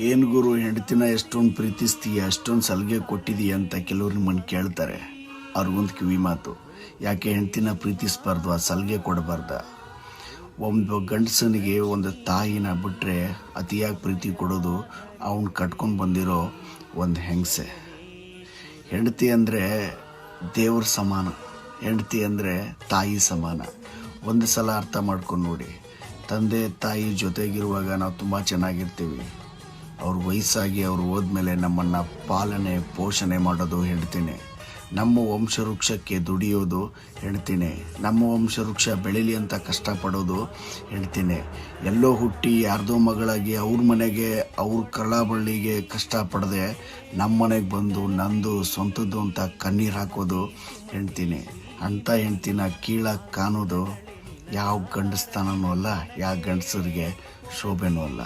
ಏನು ಗುರು, ಹೆಂಡತಿನ ಎಷ್ಟೊಂದು ಪ್ರೀತಿಸ್ತೀಯ, ಅಷ್ಟೊಂದು ಸಲಿಗೆ ಕೊಟ್ಟಿದೀಯ ಅಂತ ಕೆಲವ್ರು ನಿಮ್ಮನ್ನು ಕೇಳ್ತಾರೆ. ಅವ್ರಿಗೊಂದು ಕಿವಿ ಮಾತು, ಯಾಕೆ ಹೆಂಡತಿನ ಪ್ರೀತಿಸಬಾರ್ದು, ಆ ಸಲಿಗೆ ಕೊಡಬಾರ್ದ? ಒಂದು ಗಂಡಸನಿಗೆ ಒಂದು ತಾಯಿನ ಬಿಟ್ಟರೆ ಅತಿಯಾಗಿ ಪ್ರೀತಿ ಕೊಡೋದು ಅವನು ಕಟ್ಕೊಂಡು ಬಂದಿರೋ ಒಂದು ಹೆಂಗಸೆ. ಹೆಂಡತಿ ಅಂದರೆ ದೇವ್ರ ಸಮಾನ, ಹೆಂಡತಿ ಅಂದರೆ ತಾಯಿ ಸಮಾನ. ಒಂದು ಸಲ ಅರ್ಥ ಮಾಡ್ಕೊಂಡು ನೋಡಿ. ತಂದೆ ತಾಯಿ ಜೊತೆಗಿರುವಾಗ ನಾವು ತುಂಬ ಚೆನ್ನಾಗಿರ್ತೀವಿ. ಅವ್ರ ವಯಸ್ಸಾಗಿ ಅವ್ರು ಹೋದ್ಮೇಲೆ ನಮ್ಮನ್ನು ಪಾಲನೆ ಪೋಷಣೆ ಮಾಡೋದು ಹೆಂಡ್ತಿನೇ. ನಮ್ಮ ವಂಶವೃಕ್ಷಕ್ಕೆ ದುಡಿಯೋದು ಹೆಂಡ್ತಿನೇ. ನಮ್ಮ ವಂಶವೃಕ್ಷ ಬೆಳೀಲಿ ಅಂತ ಕಷ್ಟಪಡೋದು ಹೆಂಡ್ತಿನೇ. ಎಲ್ಲೋ ಹುಟ್ಟಿ ಯಾರ್ದೋ ಮಗಳಾಗಿ ಅವ್ರ ಮನೆಗೆ ಅವ್ರ ಕಳ್ಳಬಳ್ಳಿಗೆ ಕಷ್ಟಪಡದೆ ನಮ್ಮ ಮನೆಗೆ ಬಂದು ನಂದು ಸ್ವಂತದ್ದು ಅಂತ ಕಣ್ಣೀರು ಹಾಕೋದು ಹೆಂಡ್ತಿನೇ. ಅಂಥ ಹೆಂಡ್ತಿನ ಕೀಳಾಗಿ ಕಾಣೋದು ಯಾವ ಗಂಡಸ್ತನವೂ ಅಲ್ಲ, ಯಾವ ಗಂಡಸರಿಗೆ ಶೋಭೆನೂ ಅಲ್ಲ.